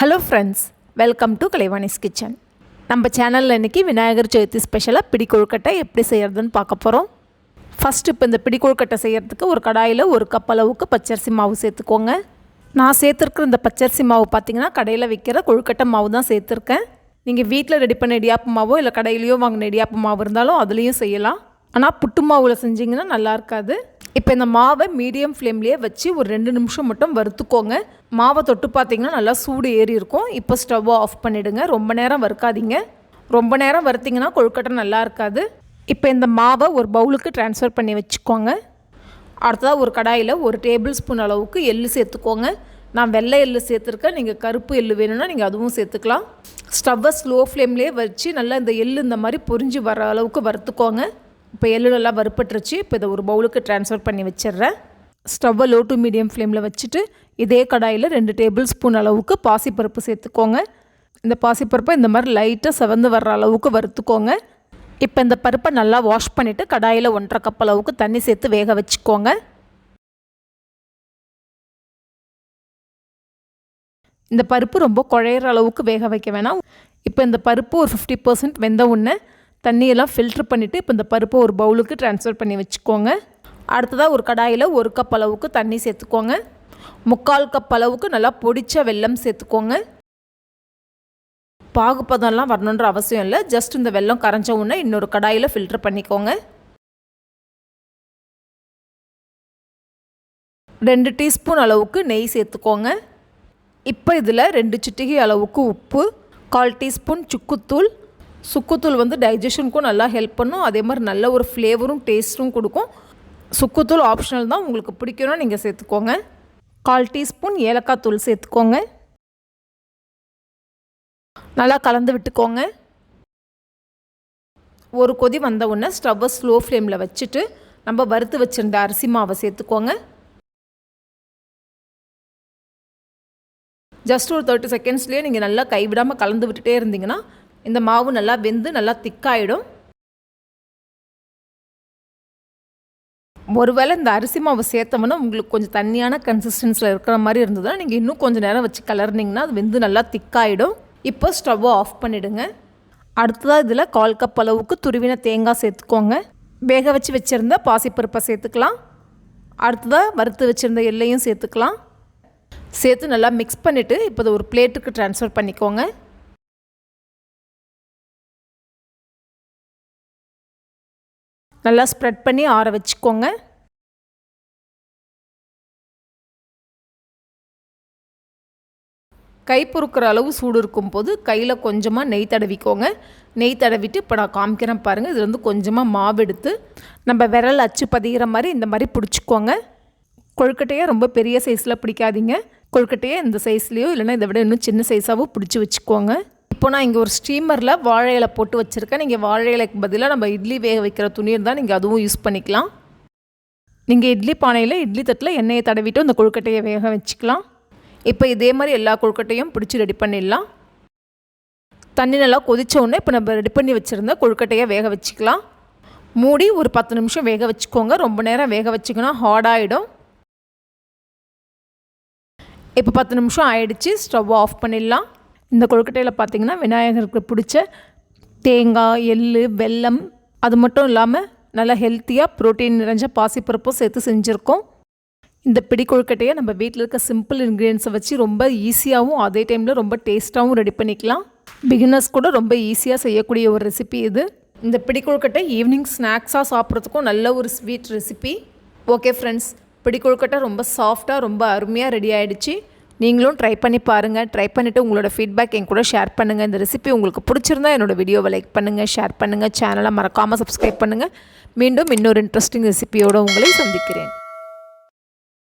Hello friends, welcome to Kalaivaani's Kitchen. நம்ம சேனலில் இன்றைக்கி விநாயகர் சதுர்த்தி ஸ்பெஷலாக பிடி கொழுக்கட்டை எப்படி செய்கிறதுன்னு பார்க்க போகிறோம். ஃபஸ்ட்டு இப்போ இந்த பிடி கொழுக்கட்டை செய்கிறதுக்கு ஒரு கடாயில் 1 கப் அளவுக்கு பச்சரிசி மாவு சேர்த்துக்கோங்க. நான் சேர்த்துருக்குற இந்த பச்சரிசி மாவு பார்த்திங்கன்னா கடையில் விற்கிற கொழுக்கட்டை மாவு தான் சேர்த்துருக்கேன். நீங்கள் வீட்டில் ரெடி பண்ண இடியாப்பு மாவோ இல்லை கடையிலையோ வாங்கின இடியாப்பு மாவு இருந்தாலும் அதுலேயும் செய்யலாம். ஆனால் புட்டு மாவில் செஞ்சிங்கன்னா நல்லா இருக்காது. இப்போ இந்த மாவை மீடியம் ஃப்ளேம்லேயே வச்சு ஒரு 2 நிமிஷம் மட்டும் வறுத்துக்கோங்க. மாவை தொட்டு பார்த்திங்கன்னா நல்லா சூடு ஏறி இருக்கும். இப்போ ஸ்டவ்வை ஆஃப் பண்ணிவிடுங்க. ரொம்ப நேரம் வறுக்காதீங்க. ரொம்ப நேரம் வறுத்திங்கன்னா கொழுக்கட்டை நல்லா இருக்காது. இப்போ இந்த மாவை ஒரு பவுலுக்கு ட்ரான்ஸ்ஃபர் பண்ணி வச்சுக்கோங்க. அடுத்ததாக ஒரு கடாயில் 1 டேபிள் ஸ்பூன் அளவுக்கு எள்ளு சேர்த்துக்கோங்க. நான் வெள்ளை எள்ளு சேர்த்துருக்கேன். நீங்கள் கருப்பு எள்ளு வேணும்னா நீங்கள் அதுவும் சேர்த்துக்கலாம். ஸ்டவ்வை ஸ்லோ ஃப்ளேம்லேயே வச்சு நல்லா இந்த எள்ளு இந்த மாதிரி பொரிஞ்சு வர அளவுக்கு வறுத்துக்கோங்க. இப்போ எள்ளு நல்லா வறுப்பட்டுருச்சு. இப்போ இதை ஒரு பவுலுக்கு ட்ரான்ஸ்ஃபர் பண்ணி வச்சிடுறேன். ஸ்டவ்வை லோ டு மீடியம் ஃப்ளேமில் வச்சுட்டு இதே கடாயில் 2 டேபிள் ஸ்பூன் அளவுக்கு பாசிப்பருப்பு சேர்த்துக்கோங்க. இந்த பாசிப்பருப்பை இந்த மாதிரி லைட்டாக செவந்து வர்ற அளவுக்கு வறுத்துக்கோங்க. இப்போ இந்த பருப்பை நல்லா வாஷ் பண்ணிவிட்டு கடாயில் 1.5 கப் அளவுக்கு தண்ணி சேர்த்து வேக வச்சுக்கோங்க. இந்த பருப்பு ரொம்ப குழையிற அளவுக்கு வேக வைக்க வேணாம். இப்போ இந்த பருப்பு ஒரு 50% வெந்த உடனே தண்ணியெல்லாம் ஃபில்ட்ரு பண்ணிவிட்டு இப்போ இந்த பருப்பை ஒரு பவுலுக்கு ட்ரான்ஸ்ஃபர் பண்ணி வச்சுக்கோங்க. அடுத்ததாக ஒரு கடாயில் 1 கப் அளவுக்கு தண்ணி சேர்த்துக்கோங்க. 3/4 கப் அளவுக்கு நல்லா பொடிச்ச வெல்லம் சேர்த்துக்கோங்க. பாகுப்பதம்லாம் வரணுன்ற அவசியம் இல்லை. ஜஸ்ட் இந்த வெல்லம் கரைஞ்ச உடனே இன்னொரு கடாயில் ஃபில்ட்ரு பண்ணிக்கோங்க. 2 டீஸ்பூன் அளவுக்கு நெய் சேர்த்துக்கோங்க. இப்போ இதில் 2 சிட்டிகை அளவுக்கு உப்பு, 1/4 டீஸ்பூன் சுக்குத்தூள். சுக்குத்தூள் டைஜஷனுக்கும் நல்லா ஹெல்ப் பண்ணும். அதே மாதிரி நல்ல ஒரு ஃப்ளேவரும் டேஸ்ட்டும் கொடுக்கும். சுக்குத்தூள் ஆப்ஷனல் தான், உங்களுக்கு பிடிக்கணும்னா நீங்கள் சேர்த்துக்கோங்க. 1/4 டீஸ்பூன் ஏலக்காய் தூள் சேர்த்துக்கோங்க. நல்லா கலந்து விட்டுக்கோங்க. ஒரு கொதி வந்த உடனே ஸ்டவ்வை ஸ்லோ ஃப்ளேமில் வச்சுட்டு நம்ம வறுத்து வச்சுருந்த அரிசி மாவை சேர்த்துக்கோங்க. ஜஸ்ட் ஒரு 30 செகண்ட்ஸ்லேயே நீங்கள் நல்லா கைவிடாமல் கலந்து விட்டுட்டே இருந்தீங்கன்னா இந்த மாவு நல்லா வெந்து நல்லா திக்காயிடும். ஒருவேளை இந்த அரிசி மாவு சேர்த்தோம்னா உங்களுக்கு கொஞ்சம் தண்ணியான கன்சிஸ்டன்ஸில் இருக்கிற மாதிரி இருந்ததுன்னா நீங்கள் இன்னும் கொஞ்சம் நேரம் வச்சு கலர்னிங்கன்னா அது வெந்து நல்லா திக்காயிடும். இப்போ ஸ்டவ்வை ஆஃப் பண்ணிவிடுங்க. அடுத்ததாக இதில் 1/4 கப் அளவுக்கு துருவின தேங்காய் சேர்த்துக்கோங்க. வேக வச்சு வச்சுருந்த பாசிப்பருப்பை சேர்த்துக்கலாம். அடுத்ததாக வறுத்து வச்சுருந்த எள்ளையும் சேர்த்துக்கலாம். சேர்த்து நல்லா மிக்ஸ் பண்ணிவிட்டு இப்போ ஒரு பிளேட்டுக்கு ட்ரான்ஸ்ஃபர் பண்ணிக்கோங்க. நல்லா ஸ்ப்ரெட் பண்ணி ஆற வச்சுக்கோங்க. கை பொறுக்கிற அளவு சூடு இருக்கும்போது கையில் கொஞ்சமாக நெய் தடவிக்கோங்க. நெய் தடவிட்டு இப்போ நான் காமிக்கிறேன் பாருங்கள். இது கொஞ்சமாக மாவு எடுத்து நம்ம விரல் அச்சு பதிகிற மாதிரி இந்த மாதிரி பிடிச்சிக்கோங்க. கொழுக்கட்டையை ரொம்ப பெரிய சைஸில் பிடிக்காதீங்க. கொழுக்கட்டையை இந்த சைஸ்லேயோ இல்லைனா இதை விட இன்னும் சின்ன சைஸாகவும் பிடிச்சி வச்சுக்கோங்க. இப்போ நான் இங்கே ஒரு ஸ்டீமரில் வாழை இலை போட்டு வச்சுருக்கேன். நீங்கள் வாழை இலைக்கு பதிலாக நம்ம இட்லி வேக வைக்கிற துணி இருந்தால் நீங்கள் அதுவும் யூஸ் பண்ணிக்கலாம். நீங்கள் இட்லி பானையில் இட்லி தட்டில் எண்ணெயை தடவிட்டு அந்த கொழுக்கட்டையை வேக வச்சுக்கலாம். இப்போ இதே மாதிரி எல்லா கொழுக்கட்டையும் பிடிச்சி ரெடி பண்ணிடலாம். தண்ணி நல்லா கொதித்த உடனே இப்போ நம்ம ரெடி பண்ணி வச்சுருந்த கொழுக்கட்டையை வேக வச்சுக்கலாம். மூடி ஒரு 10 நிமிஷம் வேக வச்சுக்கோங்க. ரொம்ப நேரம் வேக வச்சிங்கன்னா ஹார்டாகிடும். இப்போ 10 நிமிஷம் ஆயிடுச்சு. ஸ்டவ் ஆஃப் பண்ணிடலாம். இந்த கொழுக்கட்டையில் பார்த்திங்கன்னா விநாயகருக்கு பிடிச்ச தேங்காய், எள்ளு, வெல்லம், அது மட்டும் இல்லாமல் நல்லா ஹெல்த்தியாக ப்ரோட்டீன் நிறைஞ்ச பாசிப்பருப்பும் சேர்த்து செஞ்சுருக்கோம். இந்த பிடி கொழுக்கட்டையை நம்ம வீட்டில் இருக்க சிம்பிள் இன்க்ரீடியன்ஸை வச்சு ரொம்ப ஈஸியாகவும் அதே டைமில் ரொம்ப டேஸ்ட்டாகவும் ரெடி பண்ணிக்கலாம். பிகினர்ஸ் கூட ரொம்ப ஈஸியாக செய்யக்கூடிய ஒரு ரெசிபி இது. இந்த பிடி கொழுக்கட்டை ஈவினிங் ஸ்நாக்ஸாக சாப்பிட்றதுக்கும் நல்ல ஒரு ஸ்வீட் ரெசிபி. ஓகே ஃப்ரெண்ட்ஸ், பிடி கொழுக்கட்டை ரொம்ப சாஃப்டாக ரொம்ப அருமையாக ரெடி ஆகிடுச்சு. நீங்களும் ட்ரை பண்ணி பாருங்கள். ட்ரை பண்ணிவிட்டு உங்களோட ஃபீட்பேக் என் கூட ஷேர் பண்ணுங்கள். இந்த ரெசிபி உங்களுக்கு பிடிச்சிருந்தா என்னோடய வீடியோவை லைக் பண்ணுங்கள், ஷேர் பண்ணுங்கள், சேனலை மறக்காமல் சப்ஸ்கிரைப் பண்ணுங்கள். மீண்டும் இன்னொரு இன்ட்ரெஸ்டிங் ரெசிபியோடு உங்களை சந்திக்கிறேன்.